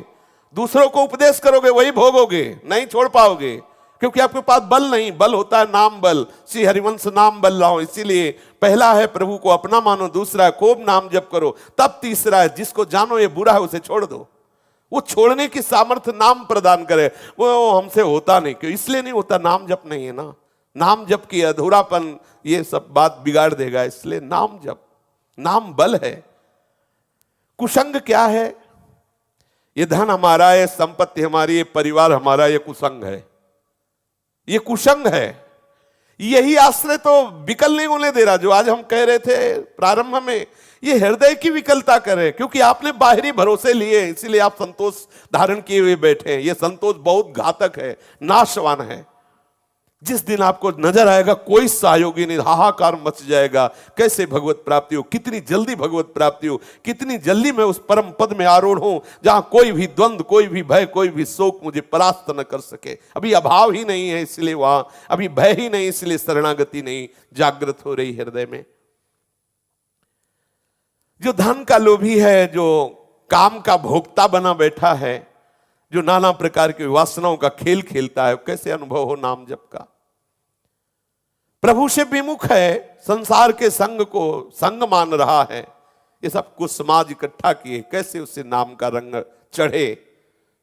दूसरों को उपदेश करोगे वही भोगोगे, नहीं छोड़ पाओगे, क्योंकि आपके पास बल नहीं। बल होता है नाम बल, श्री हरिवंश नाम बल लाओ। इसीलिए पहला है प्रभु को अपना मानो, दूसरा है खूब नाम जप करो, तब तीसरा है जिसको जानो ये बुरा है उसे छोड़ दो। वो छोड़ने की सामर्थ्य नाम प्रदान करे। वो हमसे होता नहीं, क्यों? इसलिए नहीं होता, नाम जप नहीं है ना। नाम जप की अधूरापन ये सब बात बिगाड़ देगा, इसलिए नाम जप, नाम बल है। कुसंग क्या है? ये धन हमारा है, संपत्ति हमारी, ये परिवार हमारा, ये कुसंग है, ये कुसंग है। यही आश्रय तो विकल नहीं होने दे रहा। जो आज हम कह रहे थे प्रारंभ में, ये हृदय की विकलता करे, क्योंकि आपने बाहरी भरोसे लिए, इसीलिए आप संतोष धारण किए हुए बैठे हैं। ये संतोष बहुत घातक है, नाशवान है। जिस दिन आपको नजर आएगा कोई सहयोगी नहीं, हाहाकार मच जाएगा। कैसे भगवत प्राप्ति हो, कितनी जल्दी भगवत प्राप्ति हो, कितनी जल्दी मैं उस परम पद में आरूढ़ हूं जहां कोई भी द्वंद्व, कोई भी भय, कोई भी शोक मुझे परास्त न कर सके। अभी अभाव ही नहीं है इसलिए वहां, अभी भय ही नहीं इसलिए शरणागति नहीं जागृत हो रही हृदय में। जो धन का लोभी है, जो काम का भोक्ता बना बैठा है, जो नाना प्रकार की वासनाओं का खेल खेलता है, कैसे अनुभव हो नाम जप का। प्रभु से विमुख है, संसार के संग को संग मान रहा है, ये सब कुछ समाज इकट्ठा किए, कैसे उससे नाम का रंग चढ़े।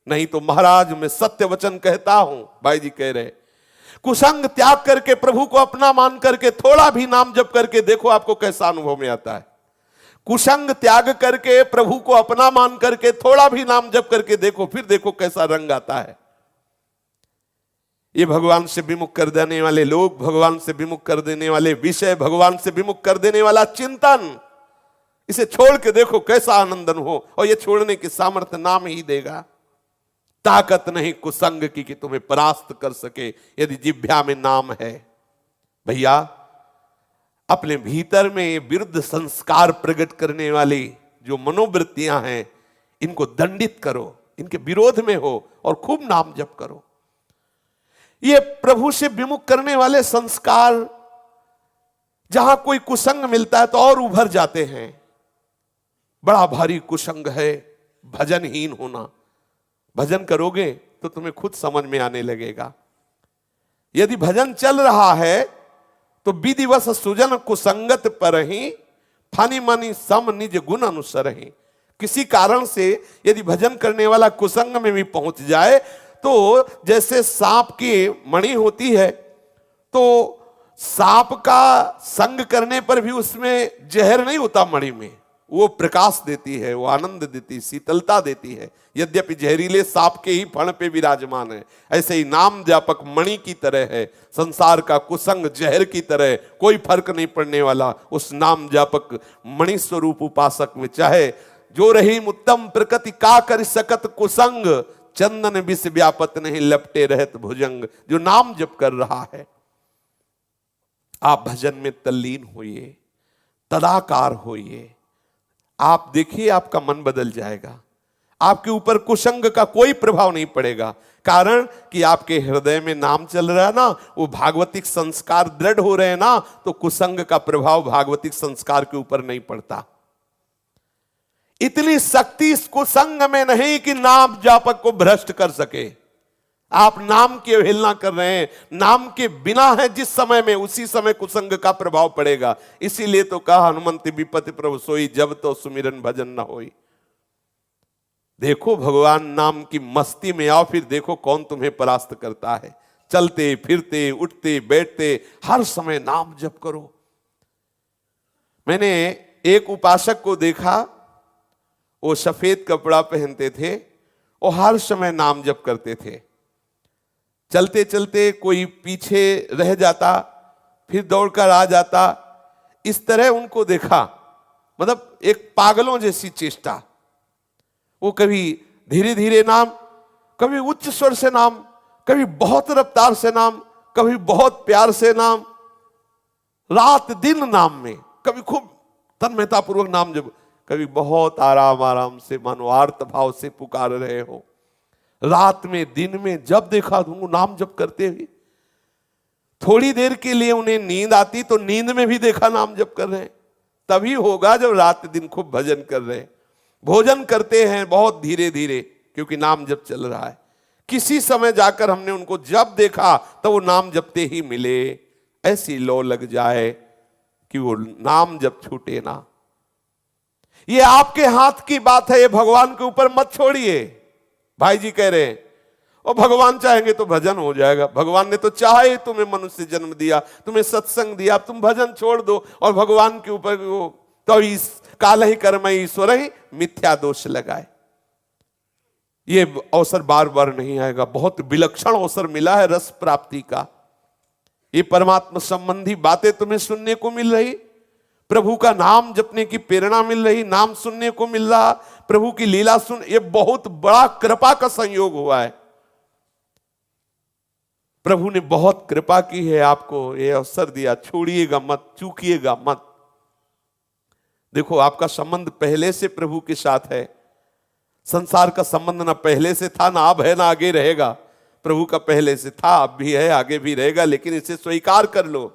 नहीं तो महाराज मैं सत्य वचन कहता हूं, भाई जी कह रहे, कुसंग त्याग करके प्रभु को अपना मान करके थोड़ा भी नाम जप करके देखो आपको कैसा अनुभव में आता है। कुसंग त्याग करके प्रभु को अपना मान करके थोड़ा भी नाम जप करके देखो, फिर देखो कैसा रंग आता है। ये भगवान से विमुख कर देने वाले लोग, भगवान से विमुख कर देने वाले विषय, भगवान से विमुख कर देने वाला चिंतन, इसे छोड़ के देखो कैसा आनंदन हो। और ये छोड़ने की सामर्थ्य नाम ही देगा। ताकत नहीं कुसंग की कि तुम्हें परास्त कर सके यदि जिह्वा में नाम है। भैया अपने भीतर में विरुद्ध संस्कार प्रकट करने वाली जो मनोवृत्तियां हैं, इनको दंडित करो, इनके विरोध में हो और खूब नाम जप करो। ये प्रभु से विमुख करने वाले संस्कार जहां कोई कुसंग मिलता है तो और उभर जाते हैं। बड़ा भारी कुसंग है भजनहीन होना। भजन करोगे तो तुम्हें खुद समझ में आने लगेगा। यदि भजन चल रहा है तो विधिवश सुजन कुसंगत पर ही फानी मानी सम निज गुण अनुसर ही। किसी कारण से यदि भजन करने वाला कुसंग में भी पहुंच जाए तो जैसे सांप की मणि होती है, तो सांप का संग करने पर भी उसमें जहर नहीं होता मणि में, वो प्रकाश देती है, वो आनंद देती, शीतलता देती है। यद्यपि जहरीले सांप के ही फण पे विराजमान है, ऐसे ही नाम जापक मणि की तरह है। संसार का कुसंग जहर की तरह, कोई फर्क नहीं पड़ने वाला उस नाम जापक मणि स्वरूप उपासक में। चाहे जो रही उत्तम प्रकृति का कर सकत कुसंग, चंदन विष व्यापत नहीं लपटे रहत भुजंग। जो नाम जप कर रहा है, आप भजन में तल्लीन होइए, तदाकार होइए। आप देखिए आपका मन बदल जाएगा, आपके ऊपर कुसंग का कोई प्रभाव नहीं पड़ेगा। कारण कि आपके हृदय में नाम चल रहा है ना, वो भागवतिक संस्कार दृढ़ हो रहे हैं ना, तो कुसंग का प्रभाव भागवतिक संस्कार के ऊपर नहीं पड़ता। इतनी शक्ति इस कुसंग में नहीं कि नाम जापक को भ्रष्ट कर सके। आप नाम की अवहेलना कर रहे हैं, नाम के बिना है जिस समय में, उसी समय कुसंग का प्रभाव पड़ेगा। इसीलिए तो कहा हनुमंत विपति प्रभु सोई, जब तो सुमिरन भजन न होई। देखो भगवान नाम की मस्ती में आओ, फिर देखो कौन तुम्हें परास्त करता है। चलते फिरते उठते बैठते हर समय नाम जप करो। मैंने एक उपासक को देखा, वो सफेद कपड़ा पहनते थे और हर समय नाम जप करते थे। चलते चलते कोई पीछे रह जाता, फिर दौड़कर आ जाता, इस तरह उनको देखा। मतलब एक पागलों जैसी चेष्टा। वो कभी धीरे धीरे नाम, कभी उच्च स्वर से नाम, कभी बहुत रफ्तार से नाम, कभी बहुत प्यार से नाम, रात दिन नाम में, कभी खूब तन्मयता पूर्वक नाम जप, कभी बहुत आराम आराम से मानो आर्त भाव से पुकार रहे हो। रात में दिन में जब देखा तुमको नाम जप करते हुए। थोड़ी देर के लिए उन्हें नींद आती तो नींद में भी देखा नाम जप कर रहे हैं। तभी होगा जब रात दिन खूब भजन कर रहे हैं। भोजन करते हैं बहुत धीरे धीरे, क्योंकि नाम जप चल रहा है। किसी समय जाकर हमने उनको जब देखा तो वो नाम जपते ही मिले। ऐसी लौ लग जाए कि वो नाम जप छूटे ना। ये आपके हाथ की बात है, ये भगवान के ऊपर मत छोड़िए। भाई जी कह रहे हैं और भगवान चाहेंगे तो भजन हो जाएगा। भगवान ने तो चाहे तुम्हें मनुष्य जन्म दिया, तुम्हें सत्संग दिया, तुम भजन छोड़ दो और भगवान के ऊपर वो तो इस काल ही कर्म ईश्वर ही मिथ्या दोष लगाए। ये अवसर बार बार नहीं आएगा। बहुत विलक्षण अवसर मिला है रस प्राप्ति का। ये परमात्मा संबंधी बातें तुम्हें सुनने को मिल रही, प्रभु का नाम जपने की प्रेरणा मिल रही, नाम सुनने को मिल रहा, प्रभु की लीला सुन, ये बहुत बड़ा कृपा का संयोग हुआ है। प्रभु ने बहुत कृपा की है, आपको ये अवसर दिया, छोड़िएगा मत, चूकिएगा मत। देखो आपका संबंध पहले से प्रभु के साथ है। संसार का संबंध ना पहले से था, ना अब है, ना आगे रहेगा। प्रभु का पहले से था, अब भी है, आगे भी रहेगा, लेकिन इसे स्वीकार कर लो।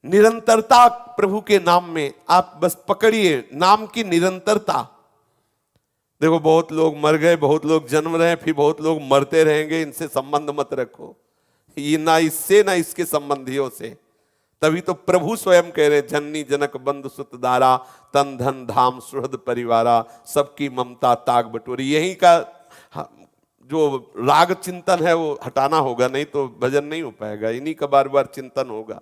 निरंतरता प्रभु के नाम में आप बस पकड़िए, नाम की निरंतरता। देखो बहुत लोग मर गए, बहुत लोग जन्म रहे हैं, फिर बहुत लोग मरते रहेंगे, इनसे संबंध मत रखो। ये ना इससे ना इसके संबंधियों से। तभी तो प्रभु स्वयं कह रहे, जननी जनक बंधु सुत दारा, तन धन धाम सुहृद परिवारा, सबकी ममता ताग बटोरी। यही का जो राग चिंतन है वो हटाना होगा, नहीं तो भजन नहीं हो पाएगा। इन्हीं का बार बार चिंतन होगा।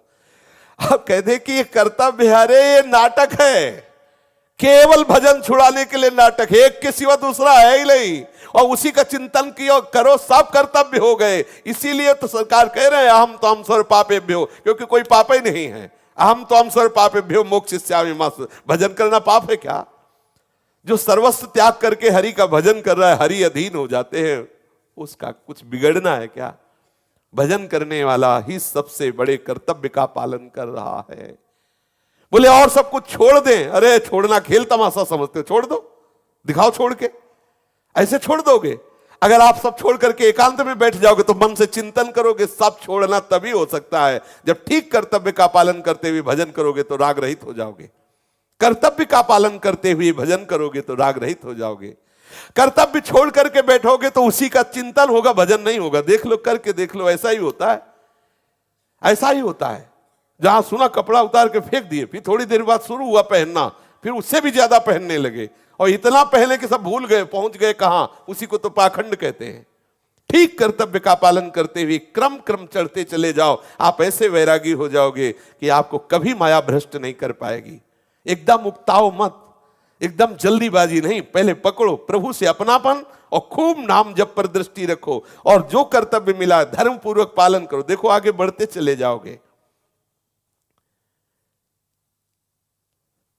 अब कह दे कि ये कर्तव्य है, अरे ये नाटक है, केवल भजन छुड़ाने के लिए नाटक है, एक के सिवा दूसरा है ही नहीं, और उसी का चिंतन किया करो, सब कर्तव्य हो गए। इसीलिए तो सरकार कह रहे हैं अहम तो हम स्वर पापेभ्यो, क्योंकि कोई पाप ही नहीं है। अहम तो हम स्वर पापेभ्यो मोक्षयिष्यामि मा। भजन करना पाप है क्या? जो सर्वस्व त्याग करके हरि का भजन कर रहा है, हरि अधीन हो जाते हैं, उसका कुछ बिगड़ना है क्या? भजन करने वाला ही सबसे बड़े कर्तव्य का पालन कर रहा है। बोले और सब कुछ छोड़ दें, अरे छोड़ना खेल तमाशा समझते हो? छोड़ दो, दिखाओ छोड़ के। ऐसे छोड़ दोगे? अगर आप सब छोड़ करके एकांत में बैठ जाओगे तो मन से चिंतन करोगे, सब छोड़ना तभी हो सकता है जब ठीक कर्तव्य का पालन करते हुए भजन करोगे तो राग रहित हो जाओगे। कर्तव्य का पालन करते हुए भजन करोगे तो राग रहित हो जाओगे। कर्तव्य छोड़ करके बैठोगे तो उसी का चिंतन होगा, भजन नहीं होगा। देख लो, करके देख लो, ऐसा ही होता है, ऐसा ही होता है। जहां सुना कपड़ा उतार के फेंक दिए, फिर थोड़ी देर बाद शुरू हुआ पहनना, फिर उससे भी ज्यादा पहनने लगे, और इतना पहले कि सब भूल गए, पहुंच गए कहां? उसी को तो पाखंड कहते हैं। ठीक कर्तव्य का पालन करते हुए क्रम क्रम चढ़ते चले जाओ, आप ऐसे वैरागी हो जाओगे कि आपको कभी माया भ्रष्ट नहीं कर पाएगी। एकदम उकताओ मत, एकदम जल्दीबाजी नहीं, पहले पकड़ो प्रभु से अपनापन और खूब नाम जप पर दृष्टि रखो, और जो कर्तव्य मिला धर्म पूर्वक पालन करो। देखो आगे बढ़ते चले जाओगे।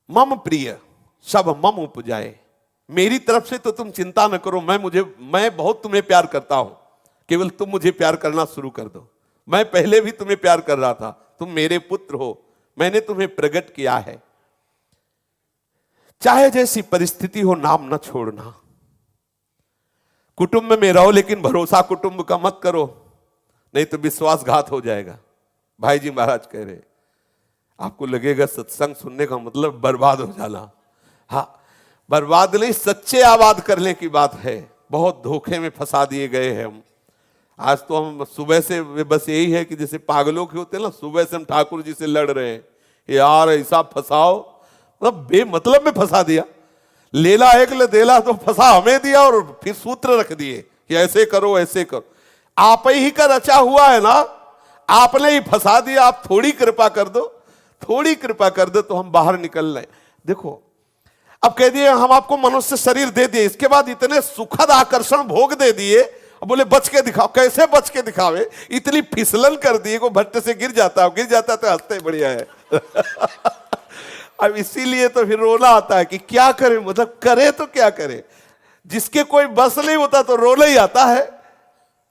मम प्रिय सब मम उपजाए, मेरी तरफ से तो तुम चिंता न करो, मैं बहुत तुम्हें प्यार करता हूं, केवल तुम मुझे प्यार करना शुरू कर दो। मैं पहले भी तुम्हें प्यार कर रहा था, तुम मेरे पुत्र हो, मैंने तुम्हें प्रकट किया है। चाहे जैसी परिस्थिति हो नाम न छोड़ना। कुटुंब में रहो लेकिन भरोसा कुटुंब का मत करो, नहीं तो विश्वासघात हो जाएगा। भाई जी महाराज कह रहे, आपको लगेगा सत्संग सुनने का मतलब बर्बाद हो जाना। हाँ, बर्बाद नहीं, सच्चे आबाद करने की बात है। बहुत धोखे में फंसा दिए गए हैं हम। आज तो हम सुबह से बस यही है कि जैसे पागलों के होते हैं ना, सुबह से हम ठाकुर जी से लड़ रहे हैं, यार ऐसा फंसाओ, मतलब बेमतलब में फंसा दिया। लेला एक ले देला तो फंसा हमें दिया, और फिर सूत्र रख दिए कि ऐसे करो ऐसे करो। आप ही का रचा हुआ है ना, आपने ही फंसा दिया। आप थोड़ी कृपा कर दो, थोड़ी कृपा कर दो तो हम बाहर निकल रहे। देखो अब कह दिए हम आपको मनुष्य शरीर दे दिए, इसके बाद इतने सुखद आकर्षण भोग दे दिए, अब बोले बच के दिखाओ। कैसे बच के दिखावे? इतनी फिसलन कर दिए को भट्टे से गिर जाता तो हंसते बढ़िया है। अब इसीलिए तो फिर रोना आता है कि क्या करे, मतलब करे तो क्या करे। जिसके कोई बस नहीं होता तो रोना ही आता है,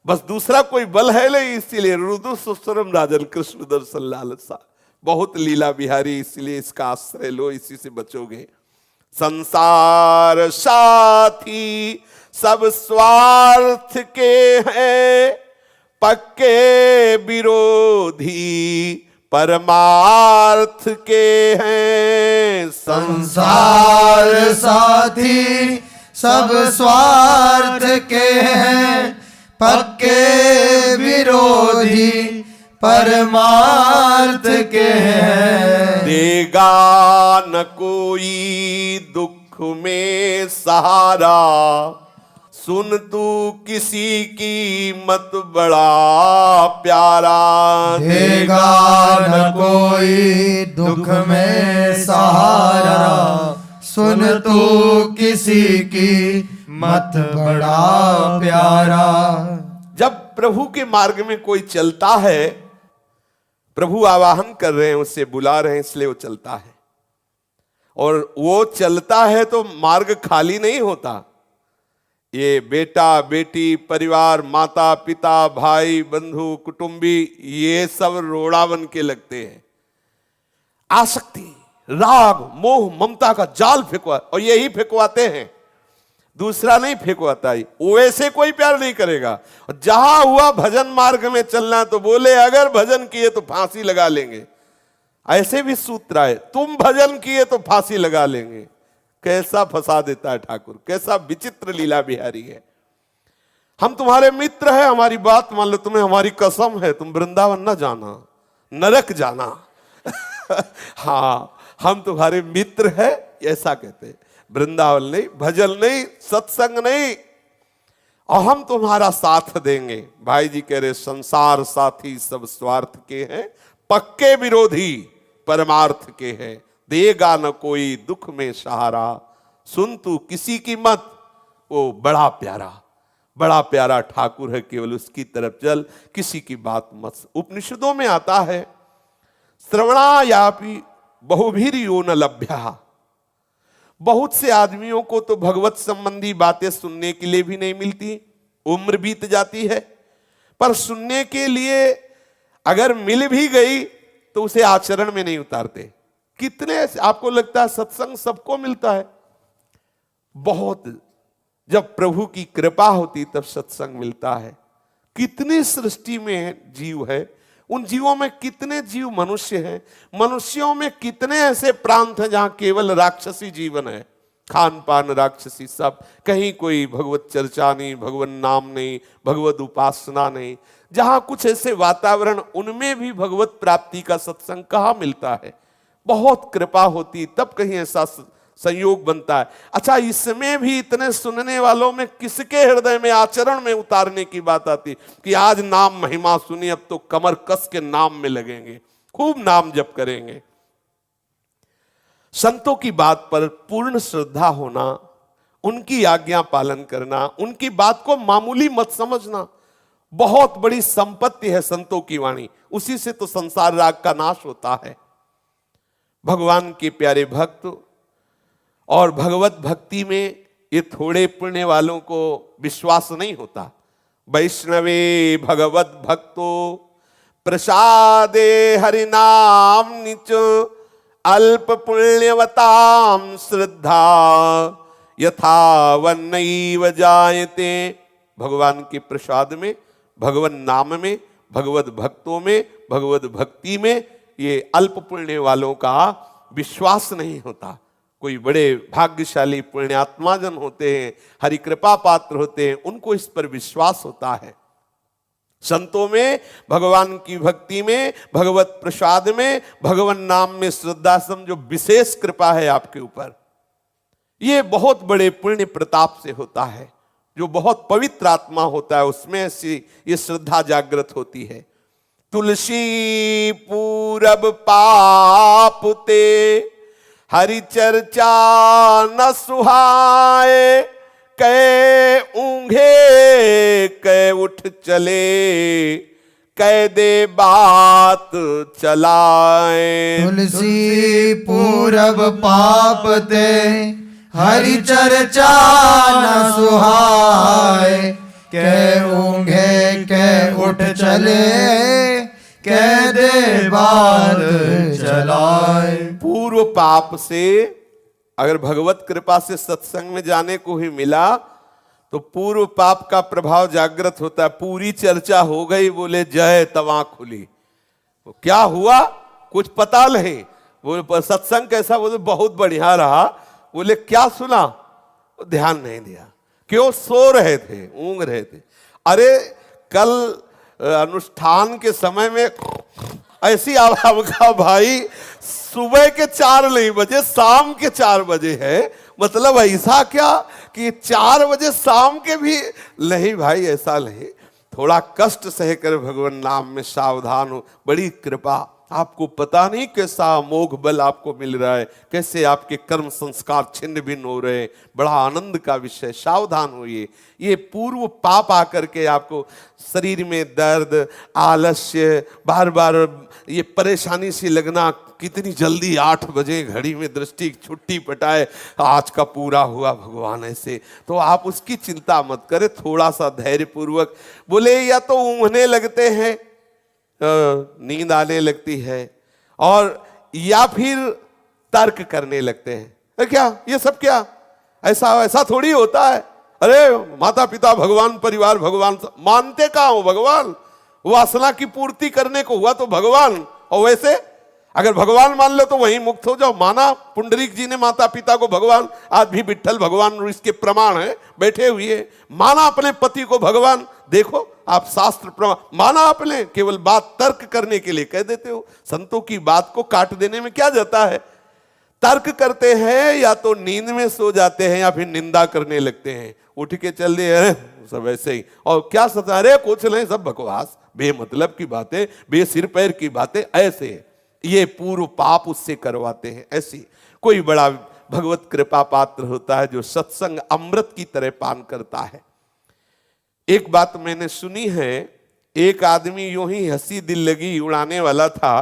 बस दूसरा कोई बल है नहीं। इसीलिए रुदु सुस्वरम राजन कृष्ण दर्शन लालसा, बहुत लीला बिहारी, इसलिए इसका आश्रय लो, इसी से बचोगे। संसार साथी सब स्वार्थ के हैं, पक्के विरोधी परमार्थ के हैं। संसार साथी सब स्वार्थ के हैं, पक्के विरोधी परमार्थ के हैं। देगा न कोई दुख में सहारा, सुन तू किसी की मत बड़ा प्यारा। देगा न कोई दुख में सहारा, सुन तू किसी की मत बड़ा प्यारा। जब प्रभु के मार्ग में कोई चलता है, प्रभु आवाहन कर रहे हैं, उससे बुला रहे हैं, इसलिए वो चलता है। और वो चलता है तो मार्ग खाली नहीं होता। ये बेटा बेटी परिवार माता पिता भाई बंधु कुटुंबी ये सब रोड़ा बन के लगते हैं। आसक्ति राग मोह ममता का जाल फेंकवा, और यही फेंकवाते हैं, दूसरा नहीं फेंकवाता ही। वैसे कोई प्यार नहीं करेगा। जहां हुआ भजन मार्ग में चलना तो बोले अगर भजन किए तो फांसी लगा लेंगे। ऐसे भी सूत्र आए, तुम भजन किए तो फांसी लगा लेंगे। कैसा फंसा देता है ठाकुर, कैसा विचित्र लीला बिहारी है। हम तुम्हारे मित्र हैं, हमारी बात मान लो, तुम्हें हमारी कसम है तुम वृंदावन न जाना, नरक जाना। हाँ हम तुम्हारे मित्र हैं ऐसा कहते हैं। वृंदावन नहीं, भजन नहीं, सत्संग नहीं, और हम तुम्हारा साथ देंगे। भाई जी कह रहे संसार साथी सब स्वार्थ के हैं, पक्के विरोधी परमार्थ के हैं। देगा न कोई दुख में सहारा, सुन तू किसी की मत। वो बड़ा प्यारा ठाकुर है, केवल उसकी तरफ चल, किसी की बात मत। उपनिषदों में आता है श्रवणायापि बहुभिर यो न लभ्या। बहुत से आदमियों को तो भगवत संबंधी बातें सुनने के लिए भी नहीं मिलती, उम्र बीत जाती है, पर सुनने के लिए अगर मिल भी गई तो उसे आचरण में नहीं उतारते। कितने आपको लगता है सत्संग सबको मिलता है? बहुत, जब प्रभु की कृपा होती तब सत्संग मिलता है। कितनी सृष्टि में जीव है, उन जीवों में कितने जीव मनुष्य हैं, मनुष्यों में कितने ऐसे प्रांत हैं जहां केवल राक्षसी जीवन है, खान पान राक्षसी सब, कहीं कोई भगवत चर्चा नहीं, भगवत नाम नहीं, भगवत उपासना नहीं। जहां कुछ ऐसे वातावरण, उनमें भी भगवत प्राप्ति का सत्संग कहाँ मिलता है? बहुत कृपा होती तब कहीं ऐसा संयोग बनता है। अच्छा, इसमें भी इतने सुनने वालों में किसके हृदय में आचरण में उतारने की बात आती कि आज नाम महिमा सुनी, अब तो कमर कस के नाम में लगेंगे, खूब नाम जप करेंगे। संतों की बात पर पूर्ण श्रद्धा होना, उनकी आज्ञा पालन करना, उनकी बात को मामूली मत समझना, बहुत बड़ी संपत्ति है संतों की वाणी। उसी से तो संसार राग का नाश होता है। भगवान के प्यारे भक्त और भगवत भक्ति में ये थोड़े पुण्य वालों को विश्वास नहीं होता। वैष्णवे भगवत भक्तो प्रसादे हरिनाम निच अल्प पुण्यवताम श्रद्धा यथा वन्नैव जायते। भगवान के प्रसाद में, भगवान नाम में, भगवत भक्तों में, भगवत भक्ति में ये अल्प पुण्य वालों का विश्वास नहीं होता। कोई बड़े भाग्यशाली पुण्यात्मा जन होते हैं, हरि कृपा पात्र होते हैं, उनको इस पर विश्वास होता है। संतों में, भगवान की भक्ति में, भगवत प्रसाद में, भगवान नाम में श्रद्धा, समझो विशेष कृपा है आपके ऊपर। ये बहुत बड़े पुण्य प्रताप से होता है। जो बहुत पवित्र आत्मा होता है उसमें से ये श्रद्धा जागृत होती है। तुलसी पूरब पाप ते हरि चर्चा न सुहाए, कै ऊंघे कै उठ चले, कै दे बात चलाए। तुलसी पूरब पाप ते हरि चर्चा न सुहाए, कै ऊंघे कै उठ चले, कै दे बात चलाए। पूर्व पाप से अगर भगवत कृपा से सत्संग में जाने को ही मिला तो पूर्व पाप का प्रभाव जागृत होता है। पूरी चर्चा हो गई, बोले जय तवा खुली। वो क्या हुआ कुछ पता नहीं। बोले सत्संग कैसा? बोले बहुत बढ़िया रहा। बोले क्या सुना? ध्यान नहीं दिया। क्यों? सो रहे थे, ऊँग रहे थे। अरे कल अनुष्ठान के समय में ऐसी आवाज का भाई, सुबह के 4 नहीं बजे, शाम के 4 बजे है। मतलब ऐसा क्या कि 4 बजे शाम के भी नहीं भाई, ऐसा नहीं। थोड़ा कष्ट सहकर भगवान नाम में सावधान हो, बड़ी कृपा। आपको पता नहीं कैसा अमोघ बल आपको मिल रहा है, कैसे आपके कर्म संस्कार छिन्न भिन्न हो रहे हैं। बड़ा आनंद का विषय, सावधान होइए। ये पूर्व पाप आकर के आपको शरीर में दर्द, आलस्य, बार बार ये परेशानी सी लगना, कितनी जल्दी 8 बजे घड़ी में दृष्टि छुट्टी पटाए, आज का पूरा हुआ भगवान ऐसे, तो आप उसकी चिंता मत करें। थोड़ा सा धैर्य पूर्वक बोले, या तो ऊँघने लगते हैं, नींद आने लगती है, और या फिर तर्क करने लगते हैं। अरे क्या ये सब, क्या ऐसा ऐसा थोड़ी होता है? अरे माता पिता भगवान, परिवार भगवान, मानते कहाँ हो भगवान? वासना की पूर्ति करने को हुआ तो भगवान, और वैसे अगर भगवान मान लो तो वहीं मुक्त हो जाओ। माना पुंडरीक जी ने माता पिता को भगवान, आज भी विठ्ठल भगवान इसके प्रमाण है बैठे हुए। माना अपने पति को भगवान, देखो आप शास्त्र प्रमाण माना आपने, केवल बात तर्क करने के लिए कह देते हो। संतों की बात को काट देने में क्या जाता है? तर्क करते हैं, या तो नींद में सो जाते हैं, या फिर निंदा करने लगते हैं, उठ के चल दिए, अरे सब ऐसे ही, और क्या सता, अरे कुछ नहीं, सब बकवास, बेमतलब की बातें, बेसिर पैर की बातें, ऐसे ये पूर्व पाप उससे करवाते हैं। ऐसी कोई बड़ा भगवत कृपा पात्र होता है जो सत्संग अमृत की तरह पान करता है। एक बात मैंने सुनी है, एक आदमी यूं ही हंसी दिल्लगी उड़ाने वाला था।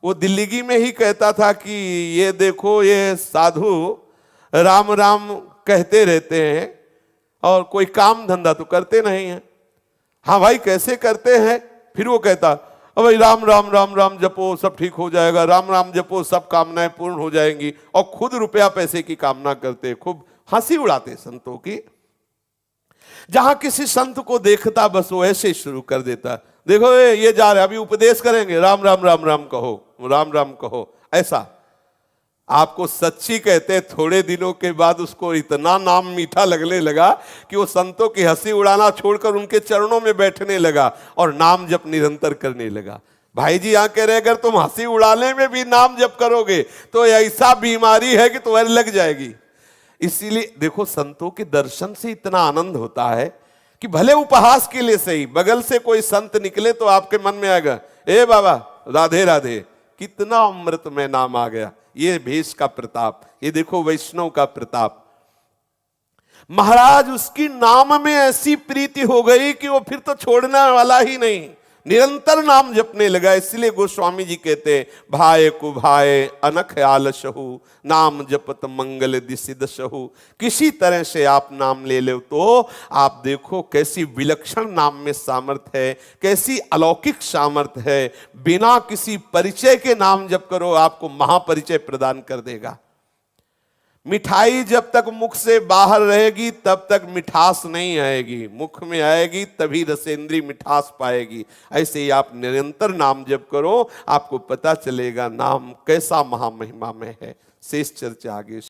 वो दिल्लगी में ही कहता था कि ये देखो, ये साधु राम राम कहते रहते हैं और कोई काम धंधा तो करते नहीं है। हाँ भाई, कैसे करते हैं? फिर वो कहता, अब भाई राम राम राम राम जपो सब ठीक हो जाएगा, राम राम जपो सब कामनाएं पूर्ण हो जाएंगी, और खुद रुपया पैसे की कामना करते, खूब हंसी उड़ाते संतों की। जहां किसी संत को देखता बस वो ऐसे शुरू कर देता, देखो ये जा रहे, अभी उपदेश करेंगे, राम राम राम राम कहो, राम राम कहो। ऐसा आपको सच्ची कहते, थोड़े दिनों के बाद उसको इतना नाम मीठा लगने लगा कि वो संतों की हंसी उड़ाना छोड़कर उनके चरणों में बैठने लगा और नाम जप निरंतर करने लगा। भाई जी यहाँ कह रहे, अगर तुम हंसी उड़ाने में भी नाम जप करोगे तो ऐसा बीमारी है कि तुम्हारी लग जाएगी। इसीलिए देखो, संतों के दर्शन से इतना आनंद होता है कि भले उपहास के लिए सही, बगल से कोई संत निकले तो आपके मन में आएगा, ए बाबा राधे राधे, कितना अमृत में नाम आ गया। ये भेष का प्रताप, ये देखो वैष्णव का प्रताप। महाराज उसकी नाम में ऐसी प्रीति हो गई कि वो फिर तो छोड़ने वाला ही नहीं, निरंतर नाम जपने लगा। इसलिए गोस्वामी जी कहते हैं, भाए कुभाए अनख आलसहु, नाम जपत मंगल दिसिदसहु। किसी तरह से आप नाम ले लो तो आप देखो कैसी विलक्षण नाम में सामर्थ्य है, कैसी अलौकिक सामर्थ्य है। बिना किसी परिचय के नाम जप करो, आपको महापरिचय प्रदान कर देगा। मिठाई जब तक मुख से बाहर रहेगी तब तक मिठास नहीं आएगी, मुख में आएगी तभी रसेंद्री मिठास पाएगी। ऐसे ही आप निरंतर नाम जप करो, आपको पता चलेगा नाम कैसा महामहिमा में है। शेष चर्चा आगे।